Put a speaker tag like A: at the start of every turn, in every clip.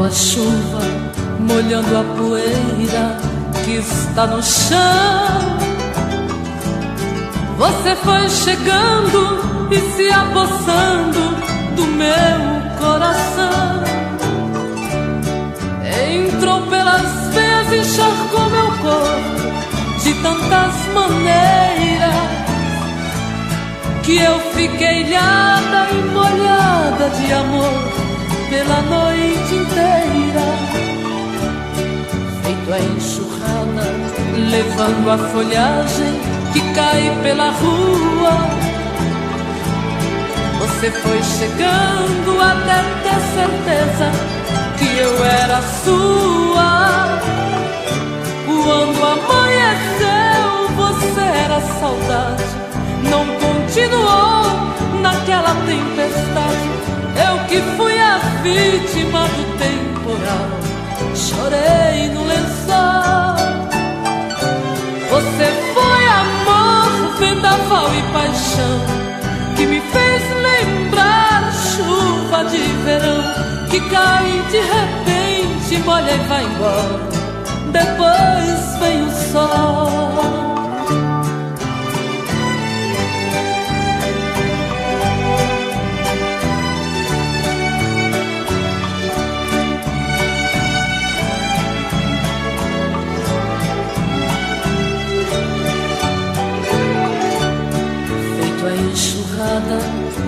A: a chuva molhando a poeira que está no chão. Você foi chegando e se apossando do meu coração. Entrou pelas veias e encharcou meu corpo de tantas maneiras que eu fiquei ilhada e molhada de amor pela noite inteira. Feito a enxurrada, levando a folhagem que cai pela rua. Você foi chegando até ter certeza que eu era sua. Quando amanheceu, você era saudade, não continuou naquela tempestade. Eu que fui a vítima do temporal, chorei no lençol. Você foi amor, vendaval e paixão, que me fez lembrar chuva de verão, que cai de repente, molha e vai embora, depois vem o sol.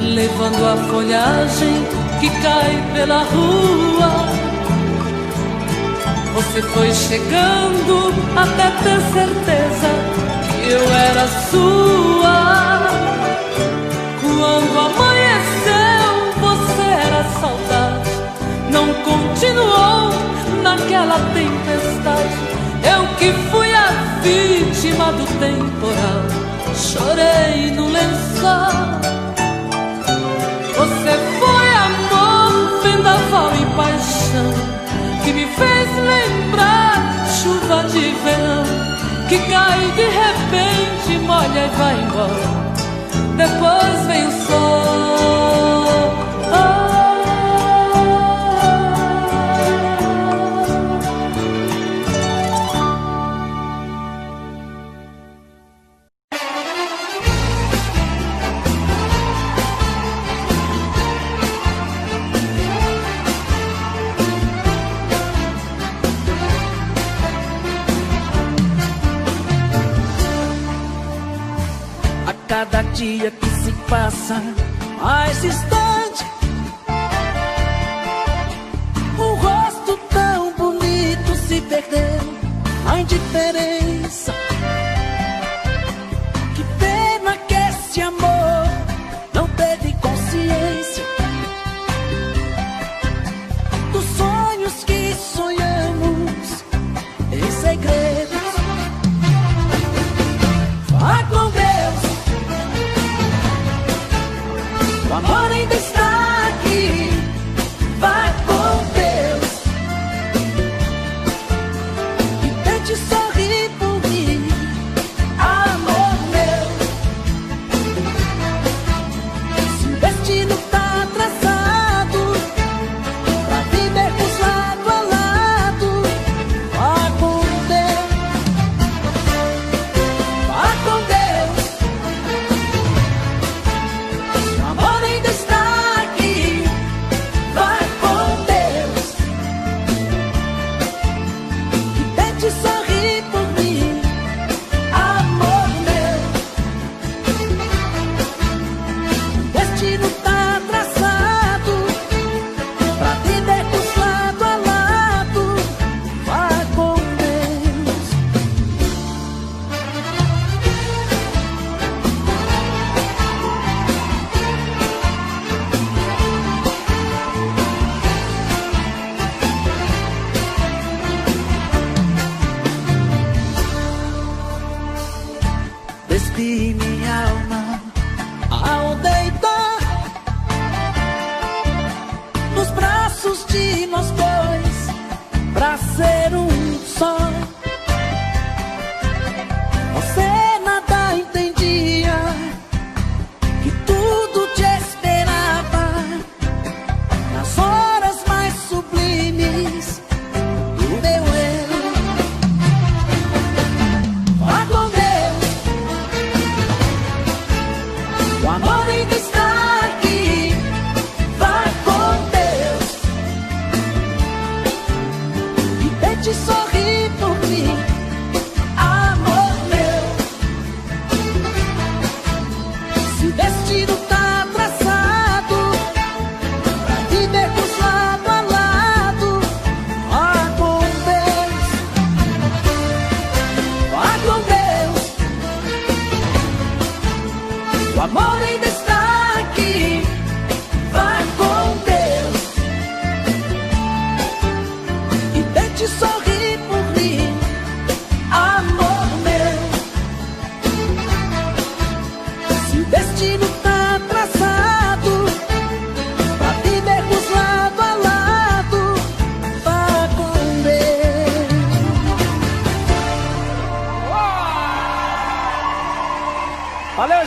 A: Levando a folhagem que cai pela rua. Você foi chegando até ter certeza que eu era sua. Quando amanheceu, você era saudade, não continuou naquela tempestade. Eu que fui a vítima do temporal, chorei no lençol. Você foi amor, vendaval e paixão, que me fez lembrar chuva de verão, que cai de repente, molha e vai embora, depois vem o sol.
B: Cada dia que se passa mais distante, um rosto tão bonito se perdeu na indiferença. Que pena que esse amor não teve consciência dos sonhos que sonhamos em segredos. Vá com Deus, o amor ainda está aqui. Vai com Deus e tente sorrir por mim.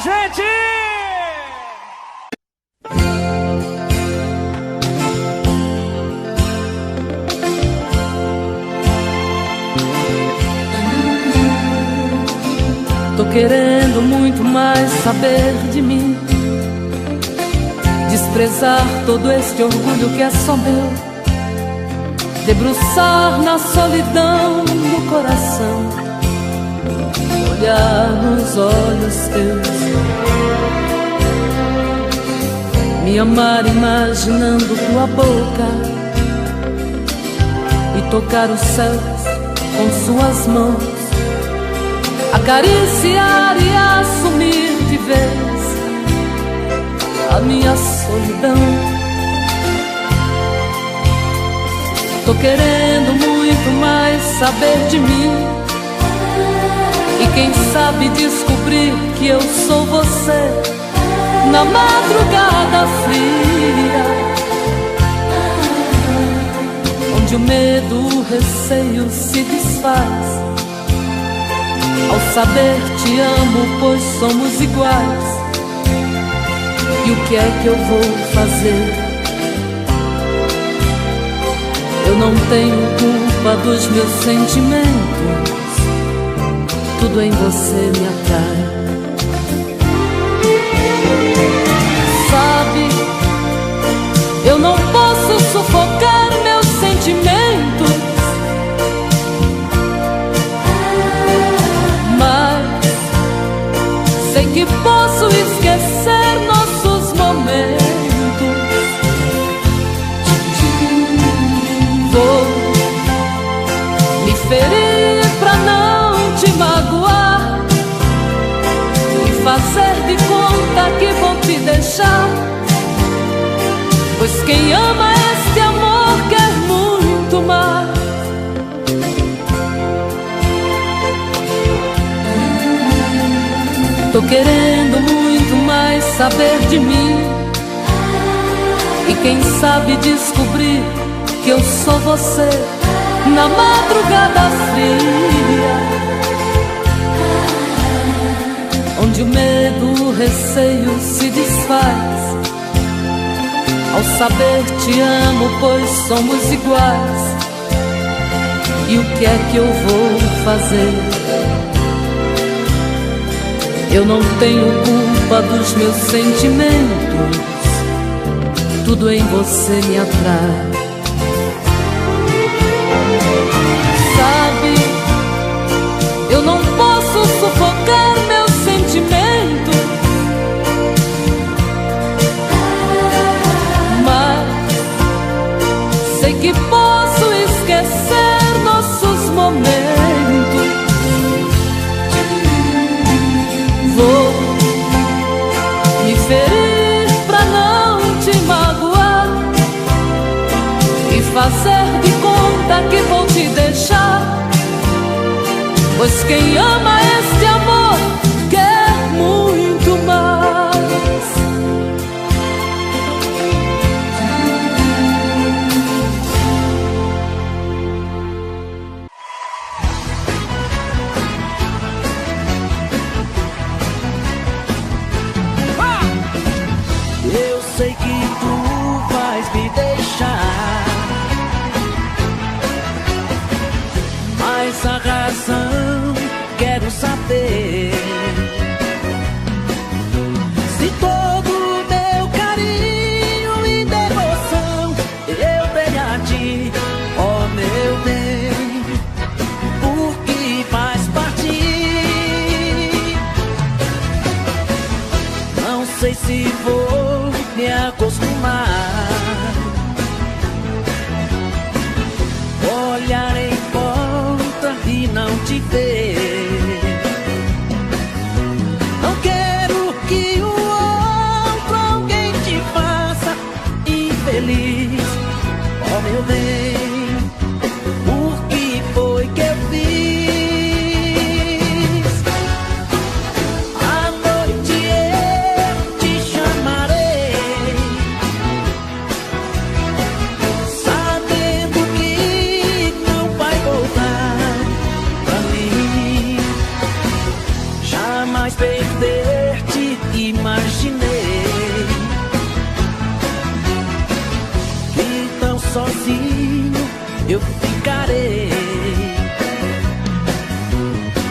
C: gente!
A: Tô querendo muito mais saber de mim, desprezar todo este orgulho que é só meu, debruçar na solidão do coração, olhar nos olhos teus, me amar imaginando tua boca e tocar os céus com suas mãos, acariciar e assumir de vez a minha solidão. Tô querendo muito mais saber de mim, e quem sabe descobrir que eu sou você na madrugada fria, onde o medo, o receio se desfaz ao saber te amo, pois somos iguais. E o que é que eu vou fazer? Eu não tenho culpa dos meus sentimentos, tudo em você me atrai. Sabe, eu não posso sufocar meus sentimentos, mas sei que posso esquecer nossos momentos. Vou me ferir pra não te magoar e fazer de conta que vou te deixar, pois quem ama este amor quer muito mais. Tô querendo muito mais saber de mim, e quem sabe descobrir que eu sou você na madrugada fria, onde o medo, o receio se desfaz ao saber te amo, pois somos iguais. E o que é que eu vou fazer? Eu não tenho culpa dos meus sentimentos, tudo em você me atrai. Sabe, eu não posso sufocar meus sentimentos, mas sei que posso esquecer nossos momentos. Vou me ferir pra não te magoar e fazer de conta que vou te deixar, pois quem ama este amor quer muito mais.
B: Eu sei que tu vais me deixar, mas a razão quero saber. Se todo o meu carinho e devoção eu dei a ti, ó meu bem, por que faz partir? Não sei se vou me acostumar, olhar em volta e não te ver. Não quero que o outro alguém te faça infeliz, ó meu bem, por que foi que eu fiz? À noite eu te chamarei, sabendo que não vai voltar pra mim. Jamais perder-te sozinho eu ficarei.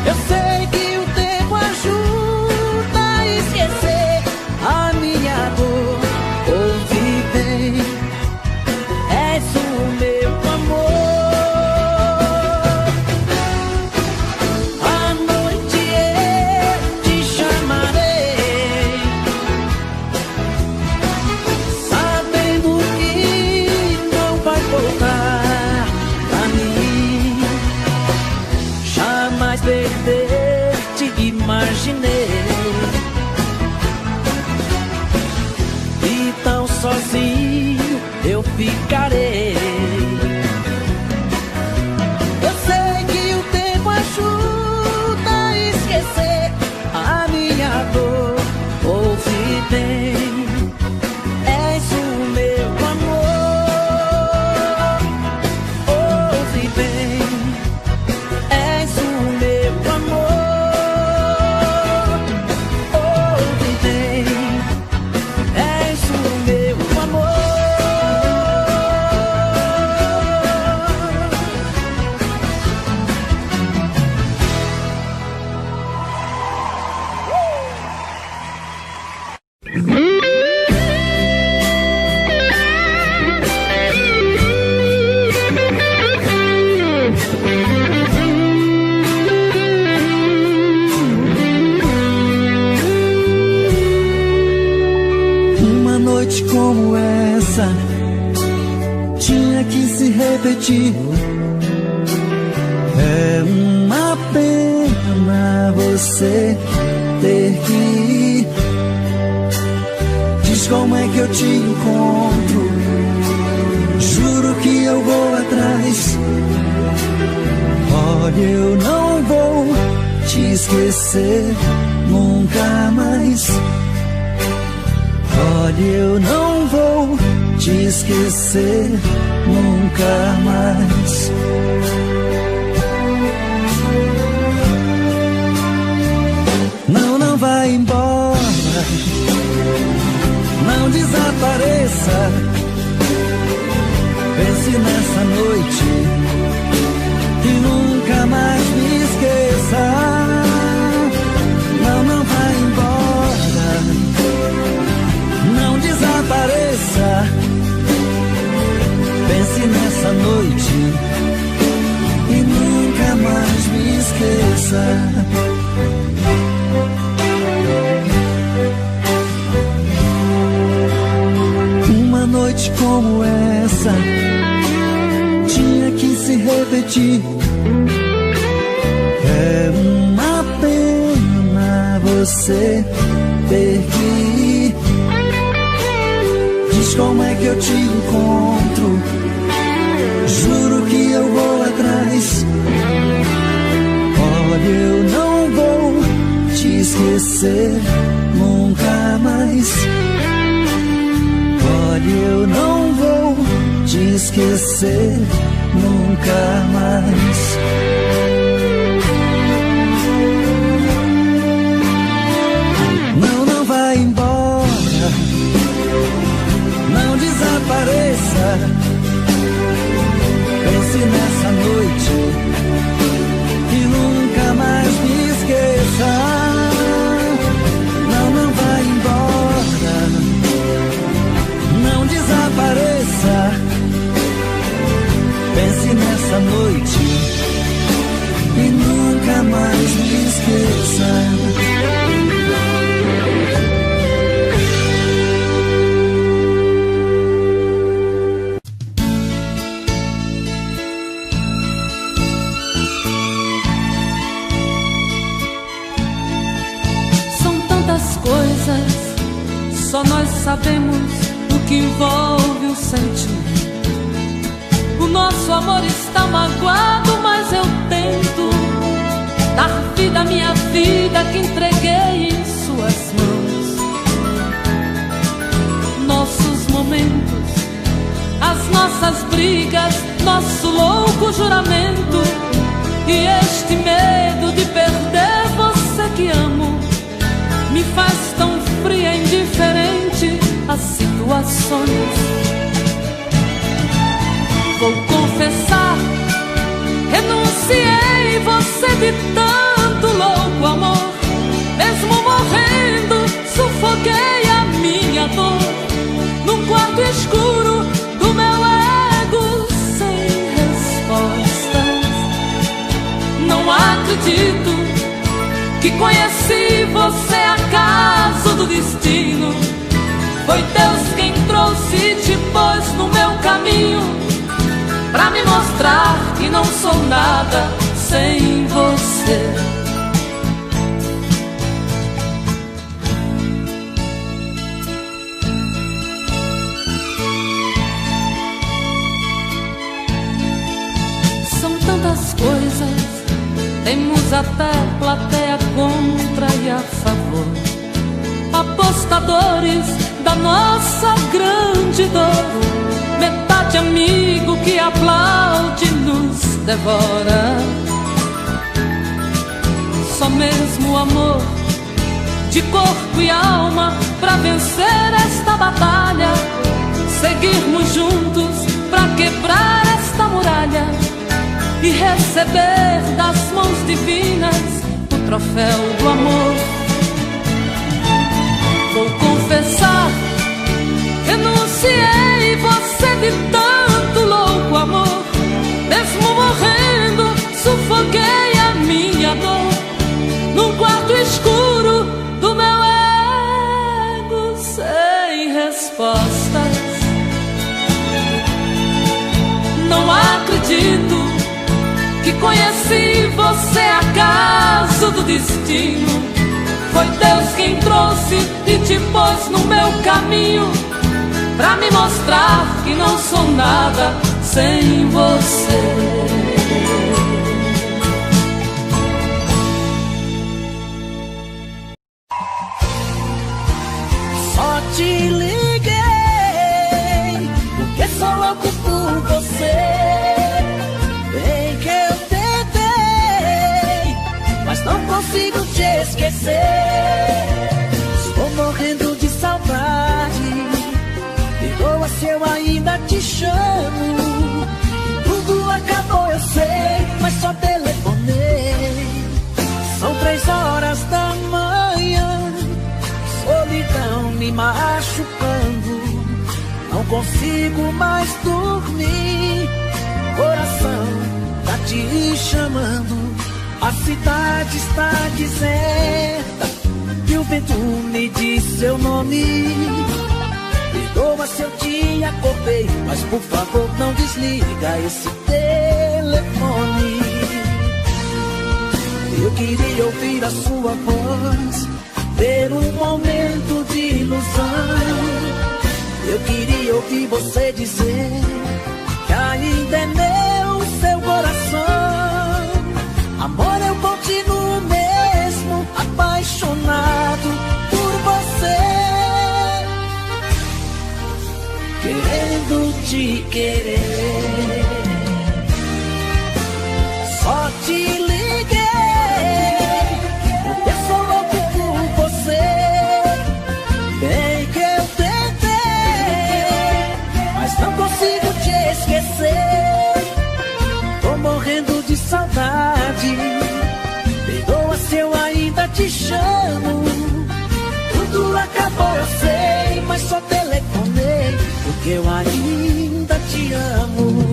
B: Eu sei que o tempo ajuda a esquecer a minha dor. Ouve bem, és o meu amor. À noite eu te chamarei, sabendo que não vai voltar a mim. Jamais perder te imaginei, e tão sozinho eu ficarei. Eu sei que o tempo ajuda a esquecer a minha dor. Ouve bem, és o meu amor. Ouve bem, és o meu amor. Ouve bem, és o meu amor.
C: Uma noite como essa tinha que se repetir. É uma pena você ter que ir. Diz como é que eu te encontro. Juro que eu vou atrás. Olha, eu não vou te esquecer nunca mais. Olha, eu não vou te esquecer nunca mais. Não, não vai embora, não desapareça. Pense nessa noite e nunca mais me esqueça. Não, não vai embora, não desapareça. Pense nessa noite e nunca mais me esqueça. Uma noite como essa tinha que se repetir. É uma pena você ter que ir. Diz como é que eu te encontro. Juro que eu vou atrás. Olha, eu não vou te esquecer nunca mais. Olha, eu não vou te esquecer nunca mais. Não, não vai embora, não desapareça. Pense nessa noite e nunca mais me esqueça. Não, não vai embora, não desapareça. Pense nessa noite e nunca mais me esqueça.
A: Só nós sabemos o que envolve o sentimento. O nosso amor está magoado, mas eu tento dar vida à minha vida que entreguei em suas mãos. Nossos momentos, as nossas brigas, nosso louco juramento e este medo de perder você que amo me faz tão fria e indiferente às situações. de tanto louco amor. Mesmo morrendo, sufoquei a minha dor num quarto escuro do meu ego sem respostas. Não acredito que conheci você acaso do destino. Foi Deus quem trouxe e te pôs no meu caminho, pra me mostrar que não sou nada sem você. São tantas coisas, temos até plateia contra e a favor, apostadores da nossa grande dor, metade amigo que aplaude nos devora. Só mesmo o amor de corpo e alma pra vencer esta batalha, seguirmos juntos pra quebrar esta muralha e receber das mãos divinas o troféu do amor. Vou confessar, renunciei você de tanto louco amor. Mesmo morrendo, sufoquei a minha dor num quarto escuro do meu ego sem respostas. Não acredito que conheci você acaso do destino. Foi Deus quem trouxe e te pôs no meu caminho, pra me mostrar que não sou nada sem você.
B: Só te liguei porque sou louco por você. Bem que eu tentei, mas não consigo te esquecer. Estou morrendo de saudade, perdoa se eu ainda te chamo. Tudo acabou, eu sei, mas só telefonei. São 3 horas da manhã, solidão me machucando. Não consigo mais dormir, coração tá te chamando. A cidade está deserta e o vento me diz seu nome. Perdoa se eu te acordei, mas por favor não desliga esse telefone. Eu queria ouvir a sua voz, ter um momento de ilusão. Eu queria ouvir você dizer que ainda é meu seu coração. Amor, eu continuo mesmo apaixonado por você, querendo te querer. Só te liguei porque sou louco por você. Bem que eu tentei, mas não consigo te esquecer. Tô morrendo de saudade, perdoa se eu ainda te chamo. Tudo acabou, eu sei, mas só telefonei porque eu ainda te amo.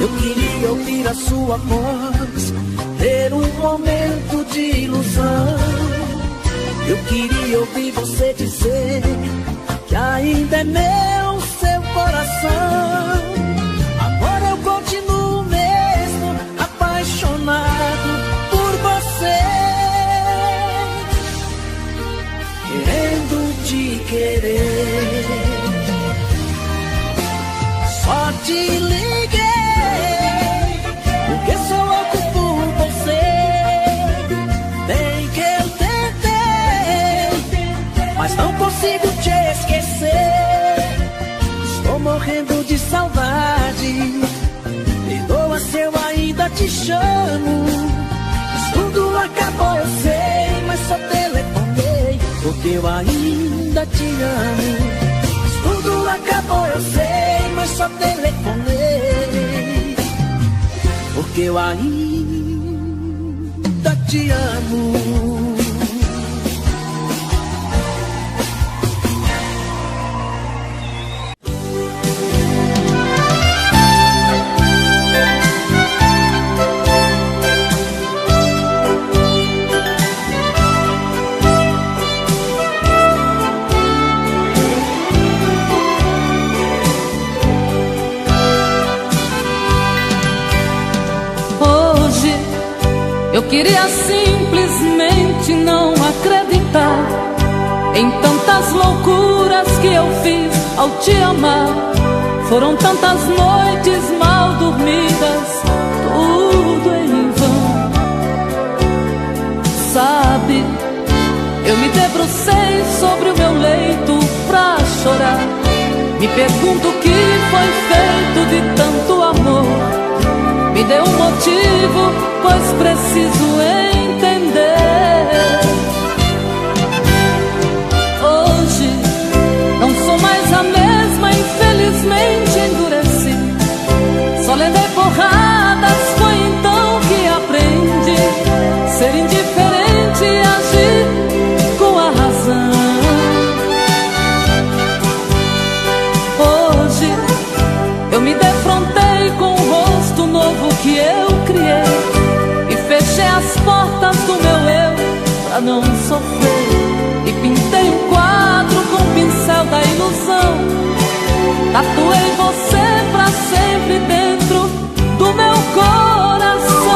B: Eu queria ouvir a sua voz, ter um momento de ilusão. Eu queria ouvir você dizer que ainda é meu seu coração. Agora eu continuo mesmo apaixonado por você, querendo te querer. Só te liguei porque sou louco por você. Bem que eu tentei, mas não consigo te esquecer. Estou morrendo de saudade, perdoa se eu ainda te chamo. Mas tudo acabou, eu sei, mas só telefonei porque eu ainda te amo. Mas acabou, eu sei, mas só telefonei porque eu ainda te amo.
A: Eu queria simplesmente não acreditar em tantas loucuras que eu fiz ao te amar. Foram tantas noites mal dormidas, tudo em vão. Sabe, eu me debrucei sobre o meu leito pra chorar. Me pergunto o que foi feito de tanto amor. Me dê um motivo, pois preciso entender. Hoje não sou mais a mesma, infelizmente endureci. Só levei porradas, foi então que aprendi ser indiferente e agir com a razão. Hoje eu me defrontei com o rosto novo que eu criei e fechei as portas do meu eu pra não sofrer. E pintei um quadro com o pincel da ilusão. Tatuei você pra sempre dentro do meu coração.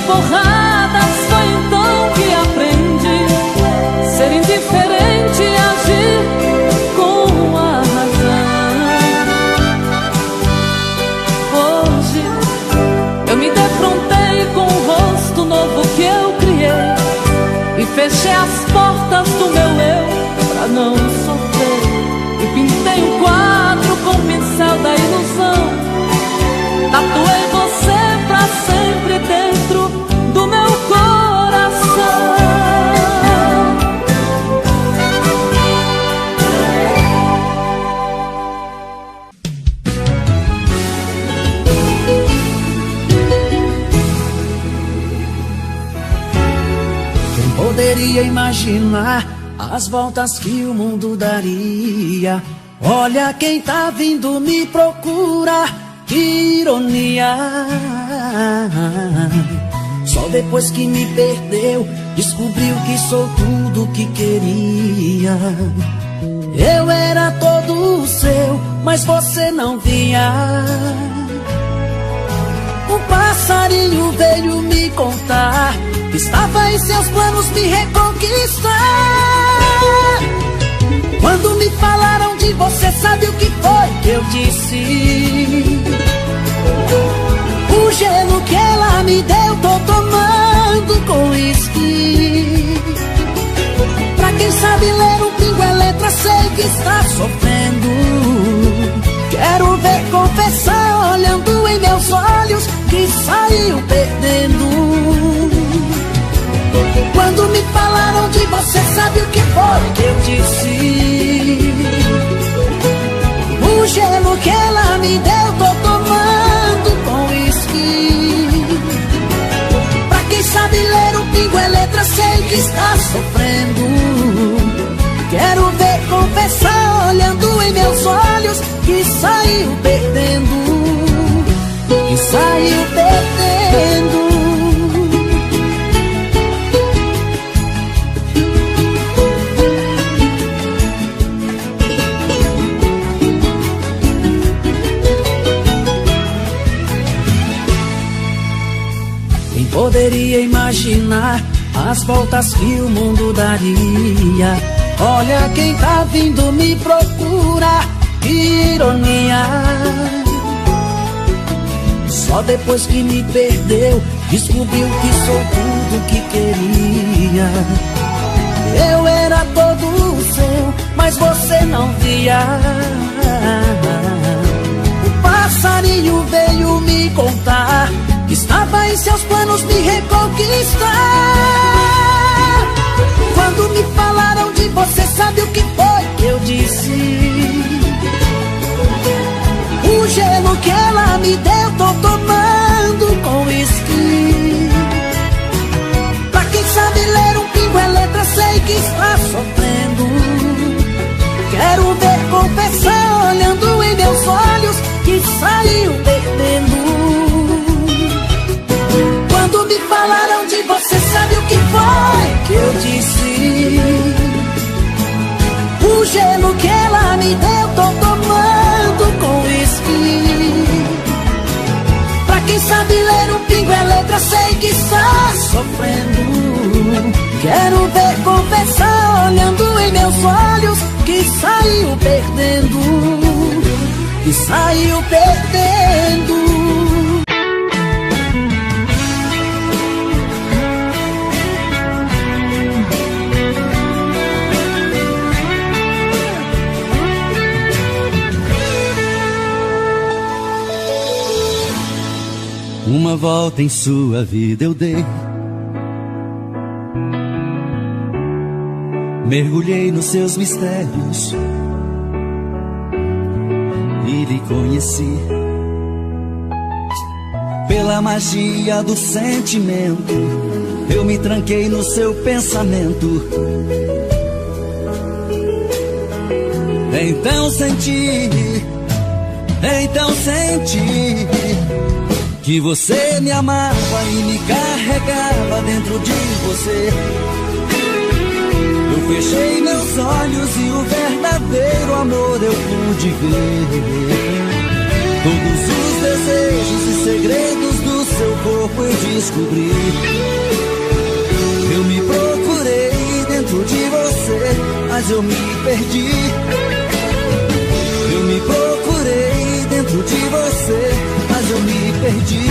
A: Porradas, foi então que aprendi ser indiferente e agir com a razão. Hoje eu me defrontei com o rosto novo que eu criei e fechei as portas do meu eu pra não sofrer. E pintei um quadro com o pincel da ilusão. Tatuei você pra sempre dentro do meu coração.
B: Quem poderia imaginar as voltas que o mundo daria? Olha quem tá vindo me procurar. Que ironia. Só depois que me perdeu, descobriu que sou tudo que queria. Eu era todo seu, mas você não via. Um passarinho veio me contar que estava em seus planos me reconquistar. Quando me falaram de você, sabe o que foi que eu disse? O gelo que ela me deu, tô tomando com uísque. Pra quem sabe ler um pingo é letra, sei que está sofrendo. Quero ver confessar, olhando em meus olhos, que saiu perdendo. Quando me falaram de você, sabe o que foi que eu disse? O gelo que ela me deu, tô tomando com uísque. Pra quem sabe ler um pingo é letra, sei que está sofrendo. Quero ver confessar, olhando em meus olhos, que saiu perdendo. Que saiu perdendo. Poderia imaginar as voltas que o mundo daria. Olha quem tá vindo me procurar. Que ironia. Só depois que me perdeu, descobriu que sou tudo que queria. Eu era todo seu, mas você não via. O passarinho veio me contar que estava em seus planos me reconquistar. Quando me falaram de você, sabe o que foi que eu disse? O gelo que ela me deu, tô tomando com uísque. Pra quem sabe ler um pingo é letra, sei que está sofrendo. Quero ver confessar, olhando em meus olhos, que saiu perdendo. Quando me falaram de você, sabe o que foi que eu disse? O gelo que ela me deu, tô tomando com uísque. Pra quem sabe ler um pingo é letra, sei que está sofrendo. Quero ver confessar, olhando em meus olhos, que saiu perdendo. Que saiu perdendo.
C: Uma volta em sua vida eu dei, mergulhei nos seus mistérios e lhe conheci. Pela magia do sentimento, eu me tranquei no seu pensamento. Então senti que você me amava e me carregava dentro de você. Eu fechei meus olhos e o verdadeiro amor eu pude ver. Todos os desejos e segredos do seu corpo eu descobri. Eu me procurei dentro de você, mas eu me perdi. Eu me procurei dentro de você, mas eu me perdi.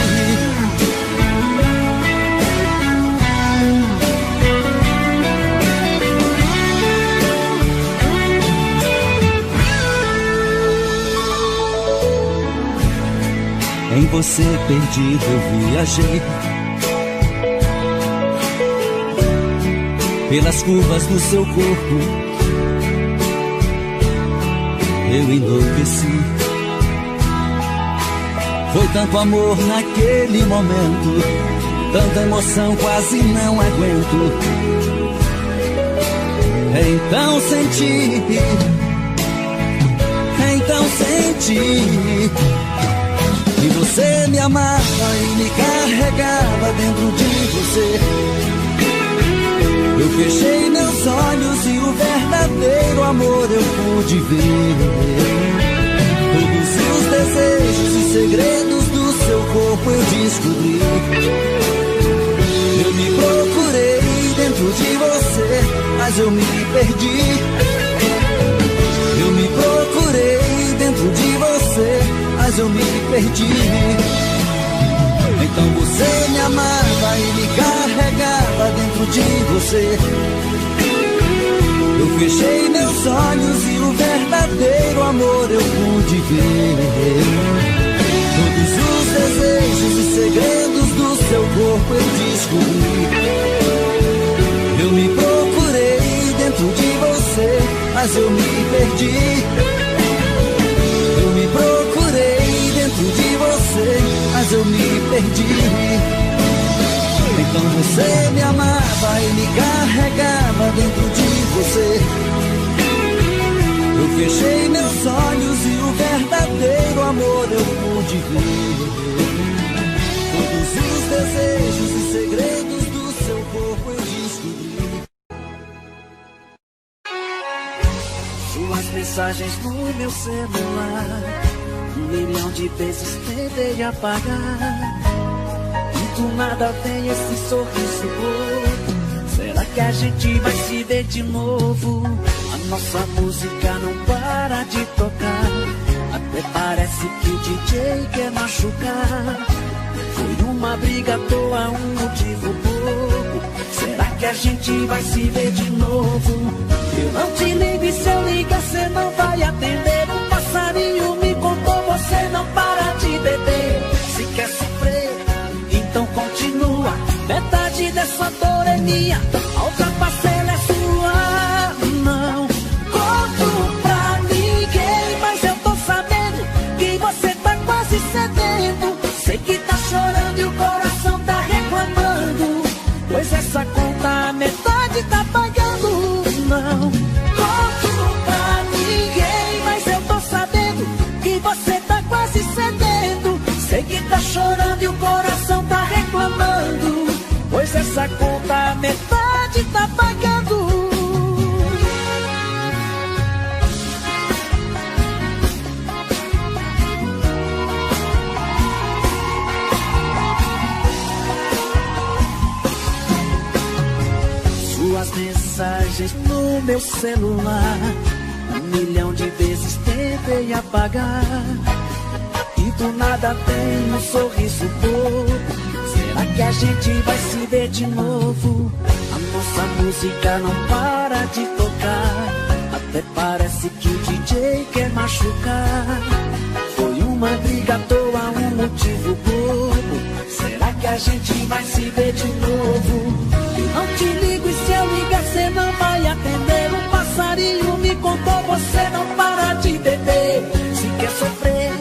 C: Em você perdido eu viajei, pelas curvas do seu corpo eu enlouqueci. Foi tanto amor naquele momento, tanta emoção quase não aguento. Então senti que você me amava e me carregava dentro de você. Eu fechei meus olhos e o verdadeiro amor eu pude ver. Todos os desejos e segredos do seu corpo eu descobri. Eu me procurei dentro de você, mas eu me perdi. Eu me procurei dentro de você, mas eu me perdi. Então você me amava e me carregava dentro de você. Eu fechei meus olhos e o verdadeiro amor eu pude ver. Todos os desejos e segredos do seu corpo eu descobri. Eu me procurei dentro de você, mas eu me perdi. Eu me procurei dentro de você, mas eu me perdi. Então você me amava e me carregava dentro de você. Eu fechei meus olhos e o verdadeiro amor eu pude ver. Todos os desejos e segredos do seu corpo eu descobri.
B: Suas mensagens no meu celular, 1 milhão de vezes tentei apagar. Do nada vem esse sorriso bobo. Será que a gente vai se ver de novo? A nossa música não para de tocar. Até parece que o DJ quer machucar. Foi uma briga à toa, um motivo bobo. Será que a gente vai se ver de novo? Eu não te ligo e se eu ligar cê não vai atender. Um passarinho me contou, você não para de beber. Se quer sofrer, então continua. Metade dessa dor é minha, a outra parcela é sua. Não conto pra ninguém, mas eu tô sabendo que você tá quase cedendo. Sei que tá chorando e o coração tá reclamando, pois essa conta a metade tá pagando. Não conto pra ninguém, mas eu tô sabendo que você tá quase cedendo. Sei que tá chorando e o coração tá reclamando, pois essa conta a metade tá pagando. Suas mensagens no meu celular, 1 milhão de vezes tentei apagar, e do nada tem um sorriso bobo. Será que a gente vai se ver de novo? A nossa música não para de tocar. Até parece que o DJ quer machucar. Foi uma briga à toa, um motivo bobo. Será que a gente vai se ver de novo? Eu não te ligo e se eu ligar cê não vai atender. Um passarinho me contou, você não para de beber. Se quer sofrer,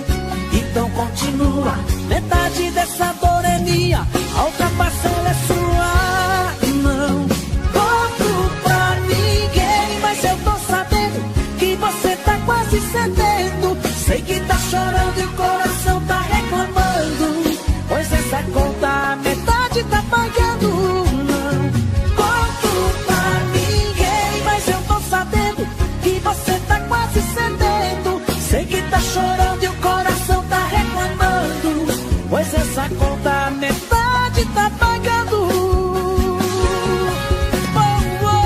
B: então continua. Metade dessa dor é minha, a outra parcela é sua. Não conto pra ninguém, mas eu tô sabendo que você tá quase cedendo. Sei que tá chorando e o coração tá reclamando, pois essa conta a metade tá pagando. Não conto pra ninguém, mas eu tô sabendo que você tá quase cedendo. Sei que tá chorando e o coração tá reclamando, pois essa conta a metade tá pagando. Oh, oh,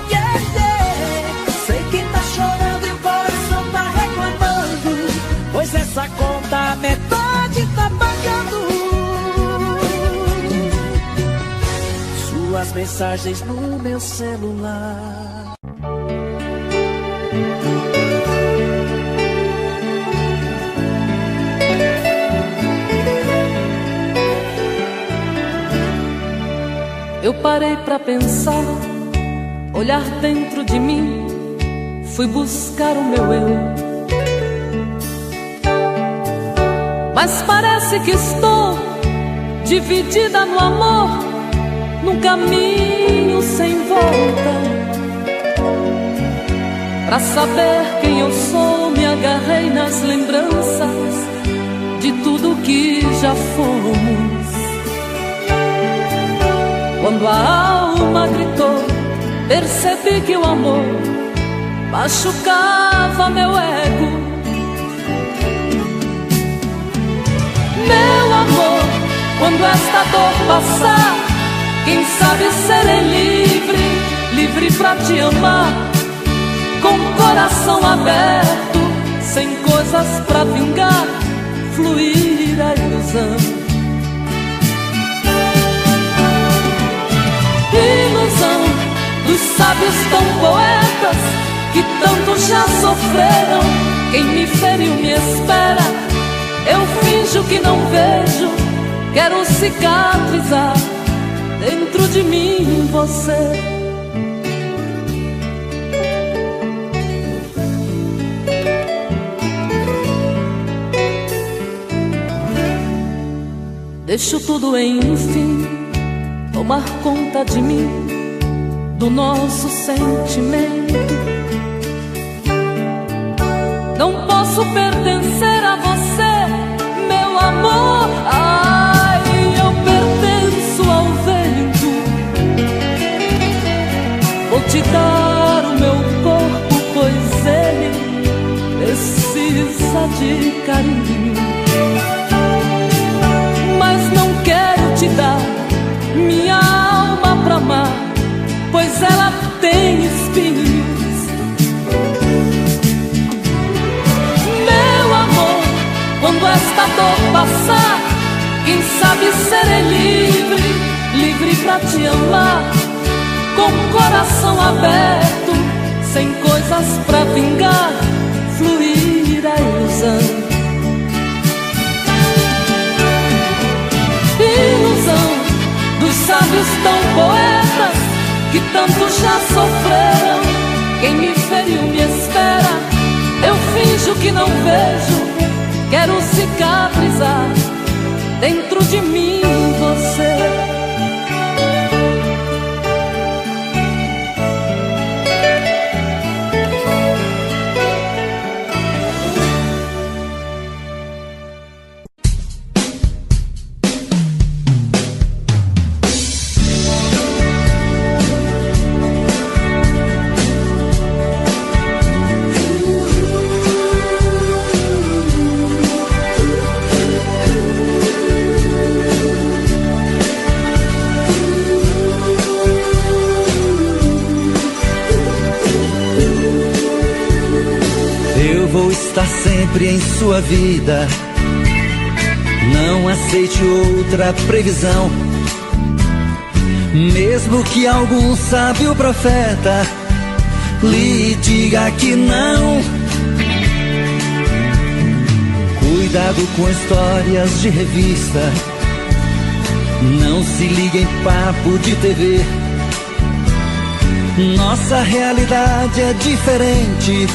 B: yeah, yeah. Sei que tá chorando e o coração tá reclamando, pois essa conta a metade tá pagando. Suas mensagens no meu celular.
A: Eu parei pra pensar, olhar dentro de mim, fui buscar o meu eu. Mas parece que estou dividida no amor, num caminho sem volta. Pra saber quem eu sou, me agarrei nas lembranças de tudo que já fomos. Quando a alma gritou, percebi que o amor machucava meu ego. Meu amor, quando esta dor passar, quem sabe serei livre, livre pra te amar, com o coração aberto, sem coisas pra vingar, fluir a ilusão. Ilusão dos sábios tão poetas que tanto já sofreram. Quem me feriu me espera, eu finjo que não vejo. Quero cicatrizar dentro de mim você. Deixo tudo enfim tomar conta de mim, do nosso sentimento. Não posso pertencer a você, meu amor. Ai, eu pertenço ao vento. Vou te dar o meu corpo, pois ele precisa de carinho. Mas não quero te dar minha alma pra amar, pois ela tem espinhos. tantos já sofreram. Quem me feriu me espera. Eu finjo que não vejo. Quero cicatrizar dentro de mim você.
C: Está sempre em sua vida. Não aceite outra previsão, mesmo que algum sábio profeta lhe diga que não. Cuidado com histórias de revista, não se ligue em papo de TV. Nossa realidade é diferente.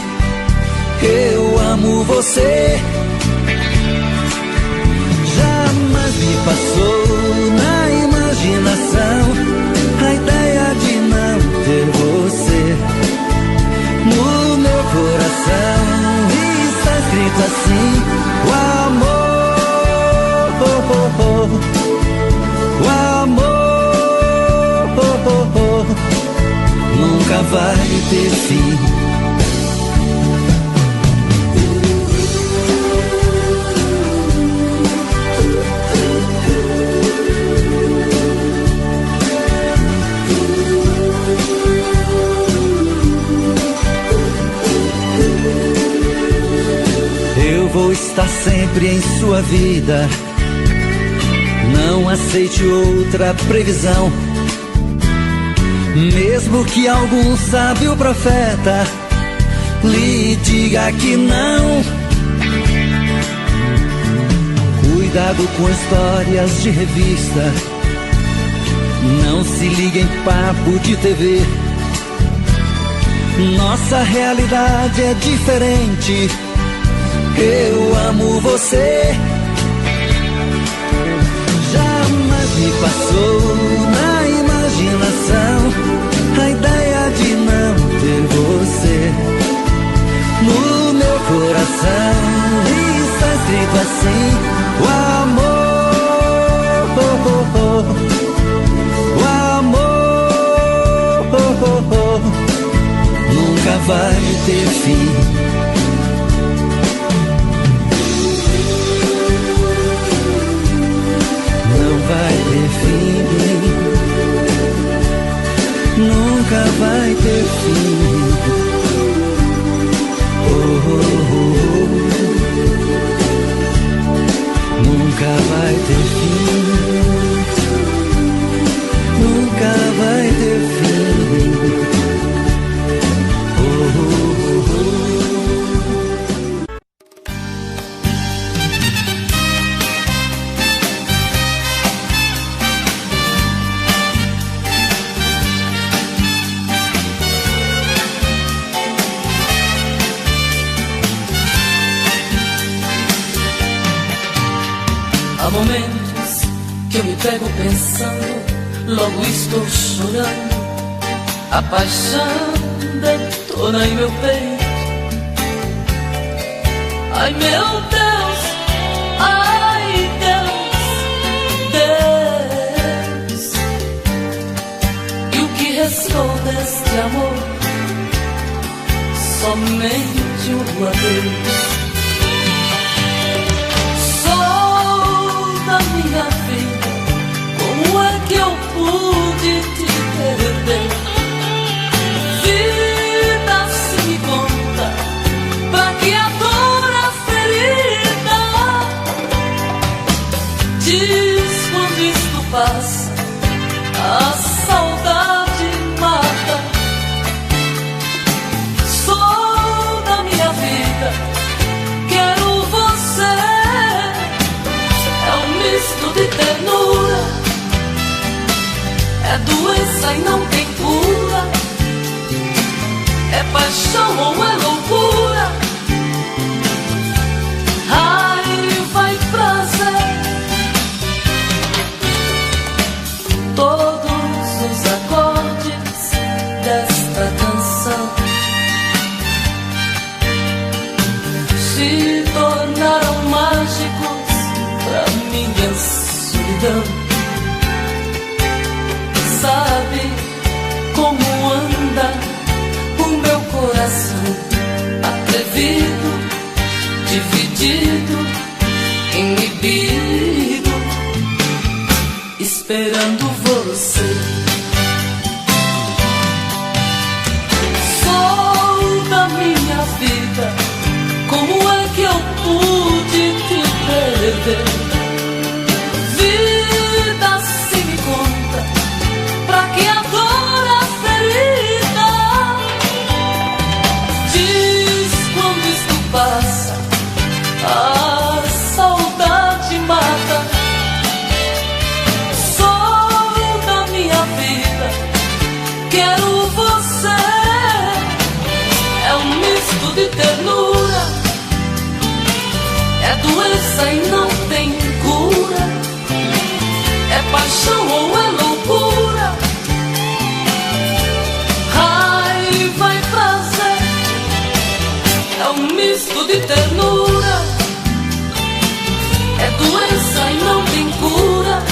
C: Eu amo você. Jamais me passou na imaginação a ideia de não ter você. No meu coração está escrito assim: o amor, o amor nunca vai ter fim. Vou estar sempre em sua vida. Não aceite outra previsão, mesmo que algum sábio profeta lhe diga que não. Cuidado com histórias de revista, não se ligue em papo de TV. Nossa realidade é diferente. Eu amo você. Jamais me passou na imaginação a ideia de não ter você. No meu coração está escrito assim: o amor, o amor nunca vai ter fim. Vai ter fim, nunca vai ter fim. Oh, oh, oh. Nunca vai ter fim, nunca vai ter fim. Oh, oh, oh.
A: Há momentos que eu me pego pensando, logo estou chorando. A paixão detona em meu peito. Ai meu Deus, ai Deus, Deus. E o que restou deste amor? Somente um adeus. Da minha vida, como é que eu pude te perder? Vida, se me conta, pra que a dor, a ferida? Diz quando isto passa, a saudade mata. Sou da minha vida, quero você. Misto de ternura, É doença e não tem cura. É paixão ou é loucura. Raiva e prazer. Todos os acordes desta canção se tornaram mágicos pra minha solidão. Sabe como anda o meu coração, atrevido, dividido, inibido, esperando você. Sou da minha vida, como é que eu pude te perder? Vida, se me conta, pra que agora a ferida? Diz quando isto passa, a saudade mata. Sou da minha vida, quero você. É um misto de ternura, é doença e não tem cura. É paixão ou é loucura. Raiva e prazer. É um misto de ternura, é doença e não tem cura.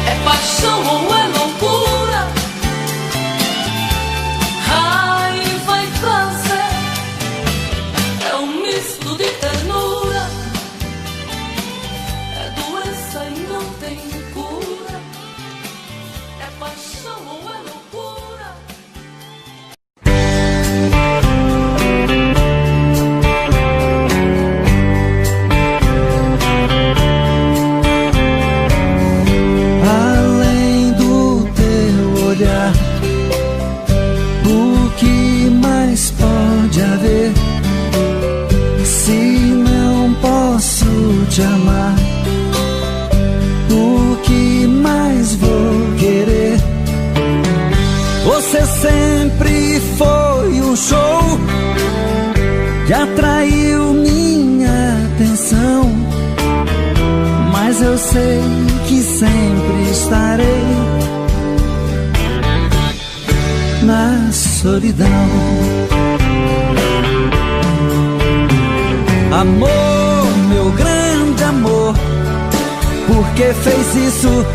A: É paixão ou é loucura. Raiva e prazer. É um misto de ternura, é doença e não tem cura. É paixão ou é loucura.
C: Além do teu olhar, o que mais pode haver? Se não posso te amar, o que mais vou querer? Você sempre foi um show que atraiu minha atenção, mas eu sei que sempre estarei na solidão. Amor, meu grande amor, por que fez isso?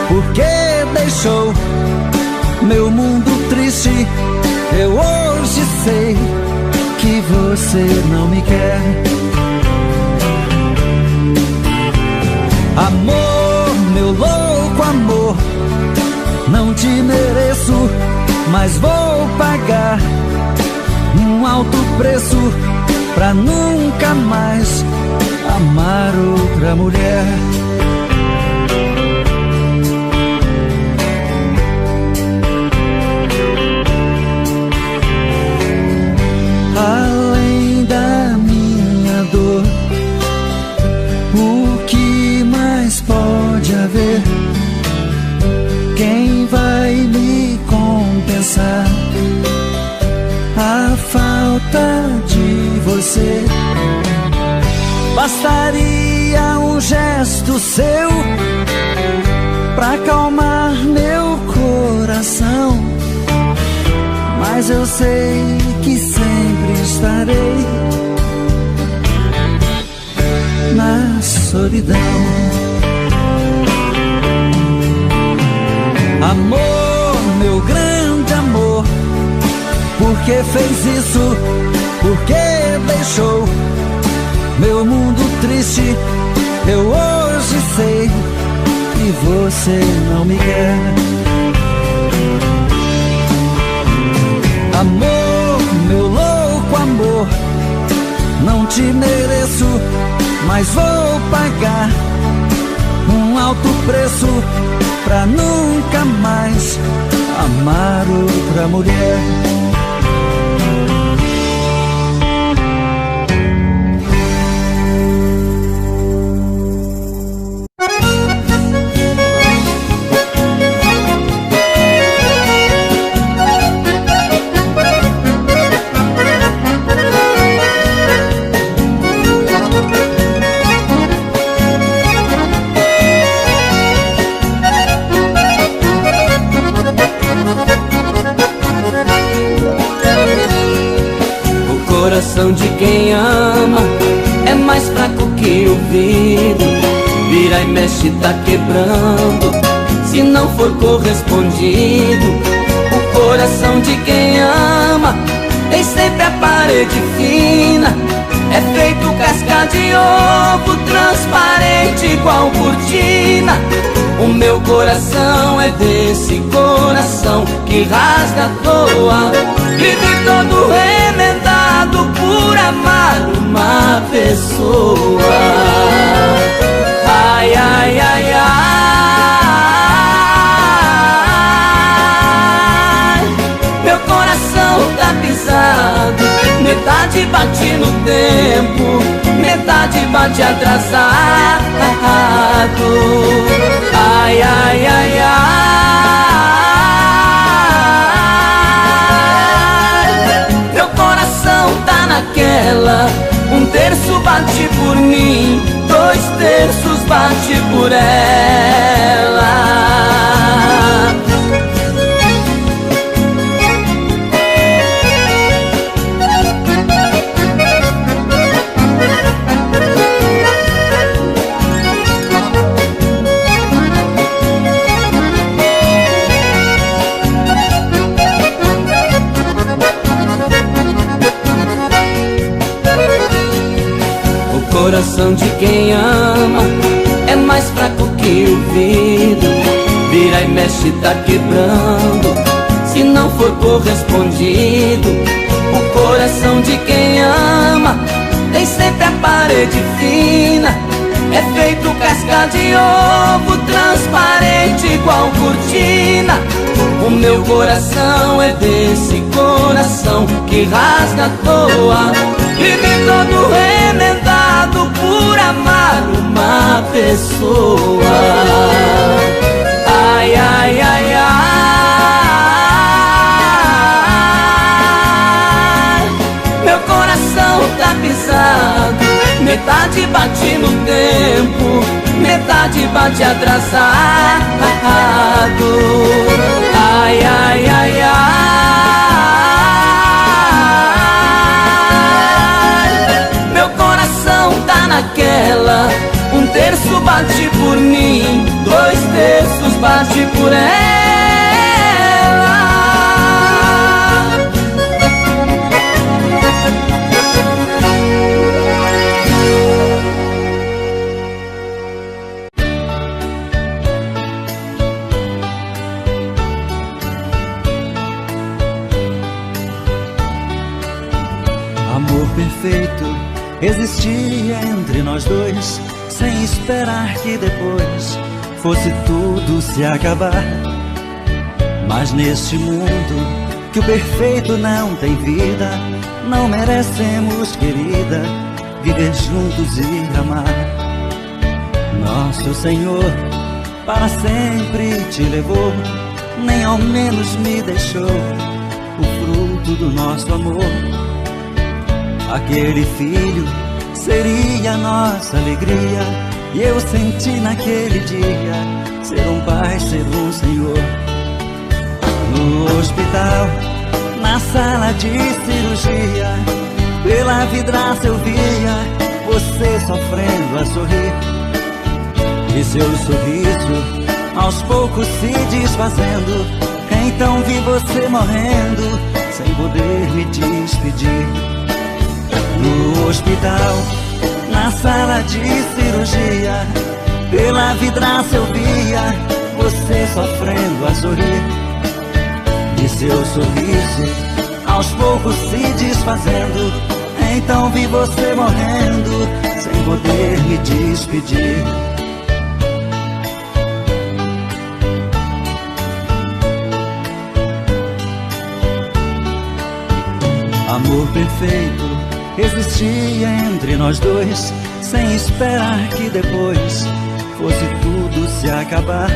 C: Por que deixou meu mundo triste? Eu hoje sei que você não me quer. Amor, meu louco amor, não te mereço, mas vou pagar um alto preço pra nunca mais amar outra mulher. Além da minha dor, o que mais pode haver? Quem vai me compensar a falta de você? Bastaria um gesto seu pra acalmar meu coração, mas eu sei que sempre estarei na solidão. Amor, meu grande amor, por que fez isso? Por que deixou meu mundo triste? Eu hoje sei que você não me quer. Amor, meu louco amor, não te mereço, mas vou pagar um alto preço pra nunca mais amar outra mulher.
D: coração de quem ama é mais fraco que o vidro. Vira e mexe, tá quebrando se não for correspondido. O coração de quem ama tem sempre a parede fina. É feito casca de ovo, transparente igual cortina. O meu coração é desse coração que rasga à toa. Vive todo remendado por amar uma pessoa. Ai, ai, ai, ai. Meu coração tá pisado, metade bate no tempo, metade bate atrasado. Ai, ai, ai, ai. Meu coração tá naquela, um terço bate por mim, 2 terços bate por ela. O coração de quem ama é mais fraco que o vidro. Vira e mexe, tá quebrando se não for correspondido. O coração de quem ama tem sempre a parede fina. É feito casca de ovo, transparente igual cortina. O meu coração é desse coração que rasga à toa. Vive todo remendado por amar uma pessoa. Ai, ai, ai, ai. Meu coração tá pisado, metade bate no tempo, metade bate atrasado. Ai, ai, ai, ai. Meu coração tá naquela, um terço bate por mim, 2 terços bate por ela.
C: Amor perfeito existia entre nós dois, sem esperar que depois fosse tudo se acabar. Mas neste mundo que o perfeito não tem vida, não merecemos, querida, viver juntos e amar. Nosso Senhor para sempre te levou, nem ao menos me deixou o fruto do nosso amor. Aquele filho seria nossa alegria, e eu senti naquele dia ser um pai, ser um Senhor. No hospital, na sala de cirurgia, pela vidraça eu via você sofrendo a sorrir, e seu sorriso aos poucos se desfazendo. Então vi você morrendo sem poder me despedir. No hospital, na sala de cirurgia, pela vidraça eu via você sofrendo a sorrir, e seu sorriso aos poucos se desfazendo. Então vi você morrendo sem poder me despedir. Amor perfeito existia entre nós dois, sem esperar que depois fosse tudo se acabar.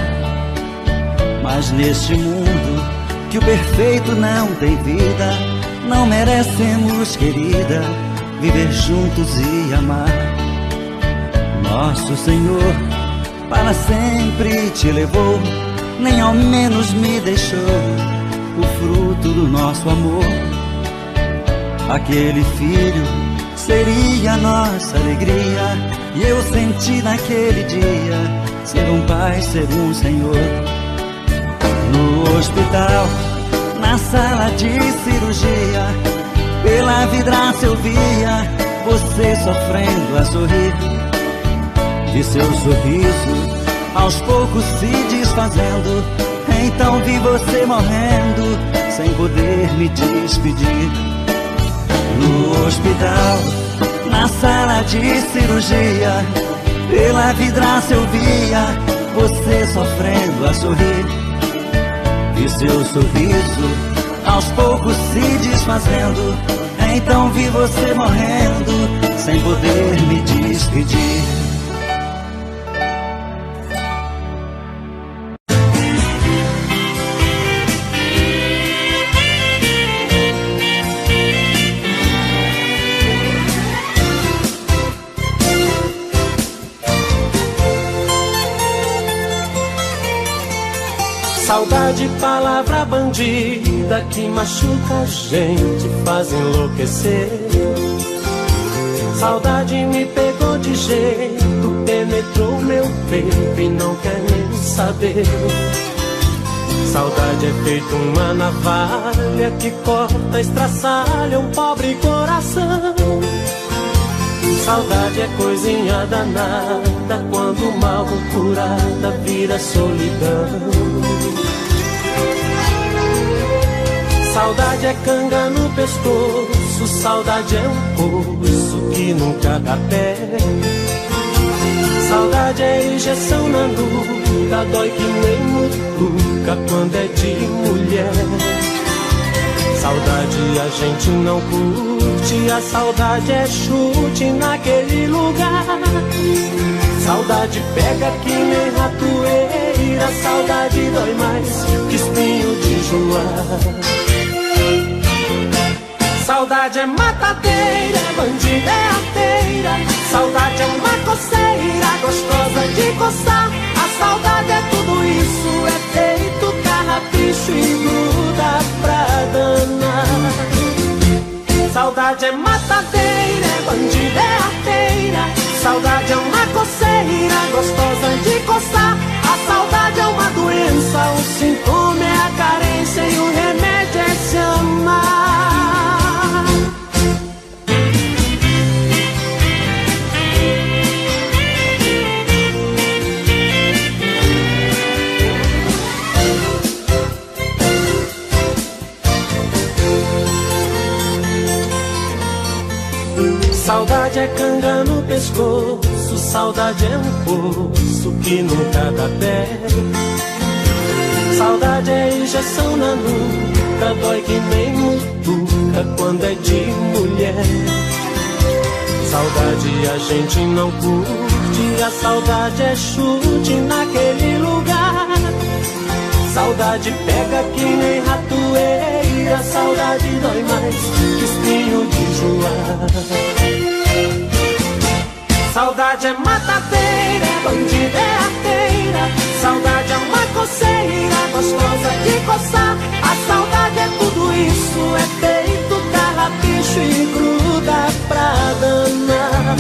C: Mas neste mundo que o perfeito não tem vida, não merecemos, querida, viver juntos e amar. Nosso Senhor para sempre te levou, nem ao menos me deixou o fruto do nosso amor. Aquele filho seria nossa alegria, e eu senti naquele dia ser um pai, ser um senhor. No hospital, na sala de cirurgia, pela vidraça eu via você sofrendo a sorrir. De seu sorriso aos poucos se desfazendo, então vi você morrendo sem poder me despedir. No hospital, na sala de cirurgia, pela vidraça eu via você sofrendo a sorrir. E seu sorriso aos poucos se desfazendo, então vi você morrendo sem poder me despedir.
E: Saudade, palavra bandida que machuca a gente, faz enlouquecer. Saudade me pegou de jeito, penetrou meu peito e não quer nem saber. Saudade é feito uma navalha que corta, estraçalha um pobre coração. Saudade é coisinha danada, quando mal curada vira solidão. Saudade é canga no pescoço, saudade é um poço que nunca dá pé. Saudade é injeção na nuca, dói que nem mutuca quando é de mulher. Saudade a gente não curte, a saudade é chute naquele lugar. Saudade pega que nem ratoeira, saudade dói mais que espinho de joar. Saudade é matadeira, bandida é arteira. Saudade é uma coceira, gostosa de coçar. A saudade é tudo isso, é feito carrapicho e gruda pra danar. Saudade é matadeira, bandida é arteira. Saudade é uma coceira, gostosa de coçar. A saudade é uma doença, o sintoma é a carência e o remédio é se amar. Saudade é canga no pescoço, saudade é um poço que nunca dá pé. Saudade é injeção na nuca, dói que nem mutuca quando é de mulher. Saudade a gente não curte, a saudade é chute naquele lugar. Saudade pega que nem ratoeira, saudade dói mais que espinho de joar. Saudade é matadeira, é bandida, é arteira. Saudade é uma coceira, gostosa de coçar. A saudade é tudo isso, é feito carrapicho e gruda pra danar.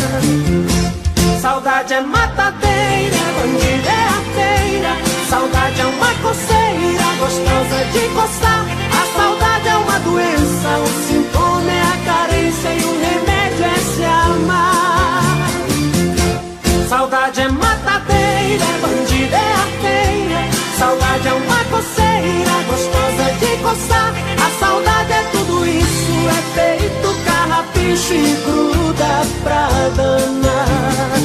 E: Saudade é matadeira, é bandida, é arteira. Saudade é uma coceira, gostosa de coçar. A saudade é uma doença, o sintoma é a carência e o remédio é se amar. Saudade é matadeira, é bandida, é arteira. Saudade é uma coceira, gostosa de coçar. A saudade é tudo isso, é feito carrapicho e gruda pra danar.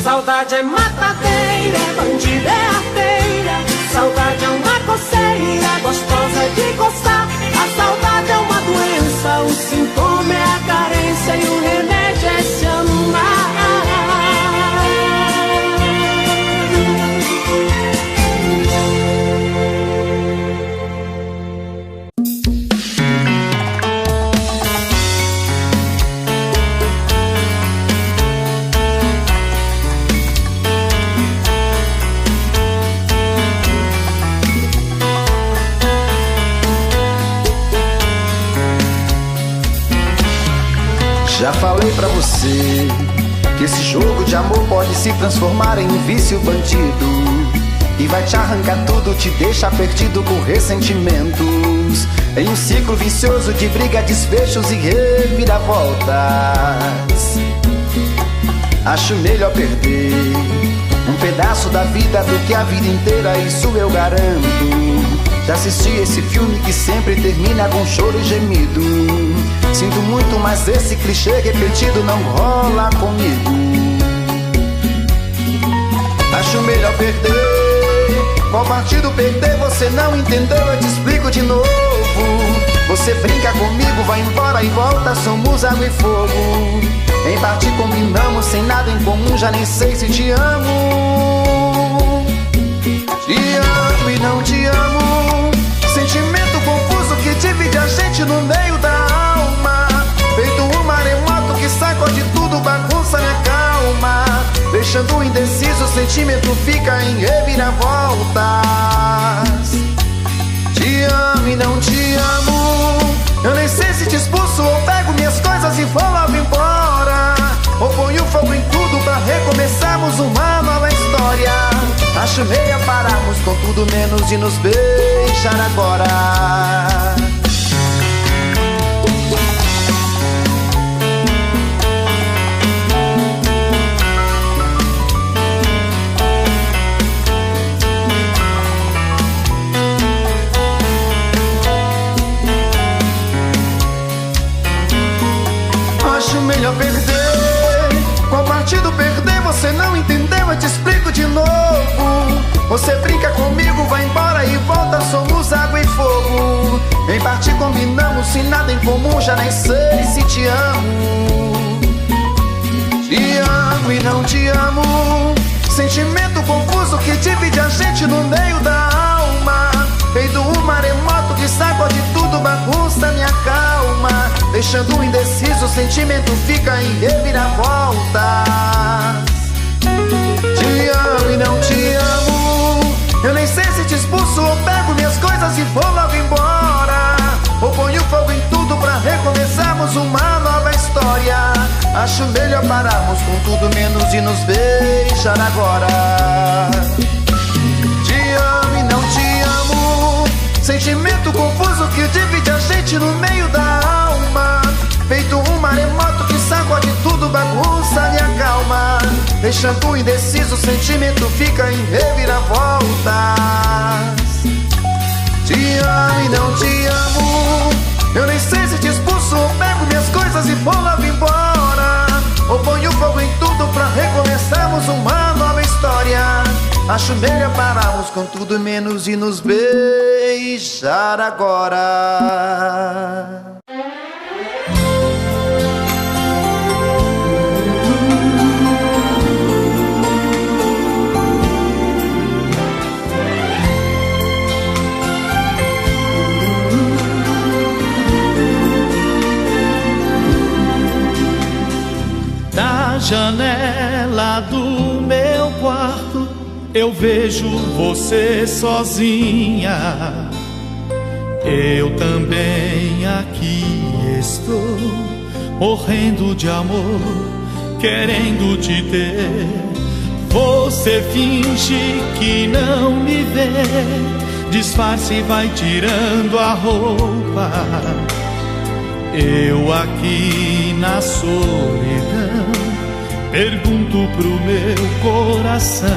E: Saudade é matadeira, é bandida, é arteira. Saudade é uma coceira, gostosa de coçar. A saudade é uma doença, o sintoma é a carência e o remédio é se amar.
C: Já falei pra você que esse jogo de amor pode se transformar em um vício bandido, e vai te arrancar tudo, te deixa perdido com ressentimentos, em um ciclo vicioso de briga, desfechos e reviravoltas. Acho melhor perder um pedaço da vida do que a vida inteira, isso eu garanto. Já assisti esse filme que sempre termina com choro e gemido. Sinto muito, mas esse clichê repetido não rola comigo. Acho melhor perder. Qual partido perder? Você não entendeu, eu te explico de novo. Você brinca comigo, vai embora e volta, somos água e fogo. Em parte combinamos, sem nada em comum, já nem sei se te amo. Te amo e não te amo. Sentimento confuso que divide a gente no meio da alma. Feito um maremoto que sacode tudo, bagunça minha calma. Deixando indeciso, o sentimento fica em reviravoltas. Te amo e não te amo. Eu nem sei se te expulso ou pego minhas coisas e vou logo embora, ou ponho fogo em tudo pra recomeçarmos uma nova história. Acho melhor pararmos com tudo menos de nos beijar agora. Acho melhor perder. Qual partido perder? Você não entendeu, eu te explico de novo. Você brinca comigo, vai embora e volta, somos água e fogo. Em parte combinamos, sem nada em comum, já nem sei se te amo. Te amo e não te amo. Sentimento confuso que divide a gente no meio da alma. Feito um maremoto que sacode tudo, bagunça minha calma. Deixando indeciso, o sentimento fica em reviravoltas. Te amo e não te amo. Eu nem sei se te expulso ou pego minhas coisas e vou logo embora, ou ponho fogo em tudo pra recomeçarmos uma nova história. Acho melhor pararmos com tudo menos de nos beijar agora. Te amo e não te amo. Sentimento confuso que divide a gente no meio da alma. Feito um maremoto que sacode tudo, bagunça minha calma. Deixando indeciso, o sentimento fica em reviravoltas. Te amo e não te amo. Eu nem sei se te expulso ou pego minhas coisas e vou logo embora, ou ponho fogo em tudo pra recomeçarmos uma nova história. Acho melhor pararmos com tudo menos de nos beijar agora.
F: Da janela do meu quarto eu vejo você sozinha. Eu também aqui estou, morrendo de amor, querendo te ter. Você finge que não me vê, disfarce e vai tirando a roupa. Eu aqui na solidão pergunto pro meu coração: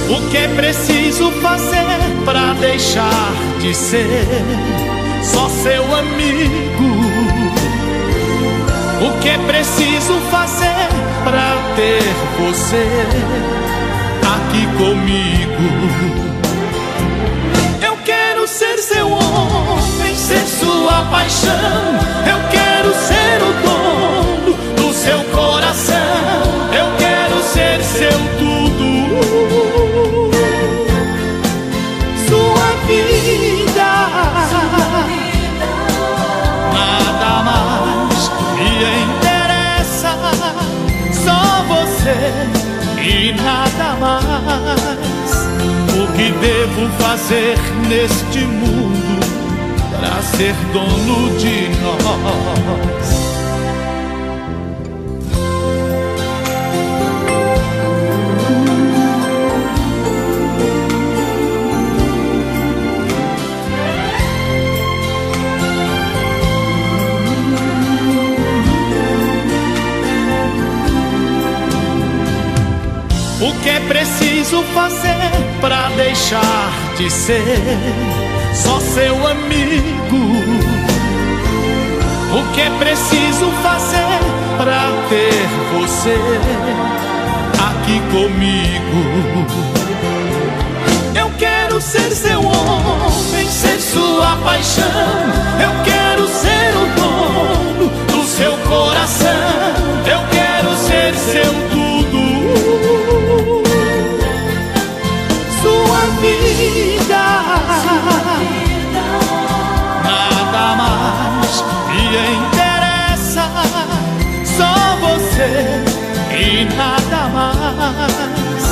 F: o que é preciso fazer pra deixar de ser só seu amigo? O que é preciso fazer pra ter você aqui comigo? Eu quero ser seu homem, ser sua paixão. Eu quero ser o dono do seu coração. Eu quero ser seu tudo, sua vida. Nada mais me interessa, só você e nada mais. O que devo fazer neste mundo pra ser dono de nós. O que é preciso fazer pra deixar de ser só seu amigo? O que é preciso fazer pra ter você aqui comigo? Eu quero ser seu homem, ser sua paixão. Eu quero ser o dono do seu coração. Eu quero ser seu tudo. Sua vida, nada mais me interessa. Só você e nada mais.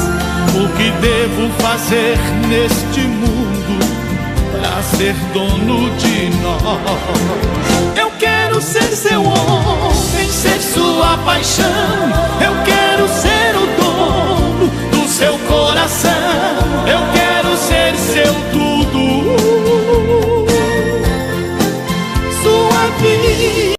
F: O que devo fazer neste mundo pra ser dono de nós? Eu quero ser seu homem, ser sua paixão.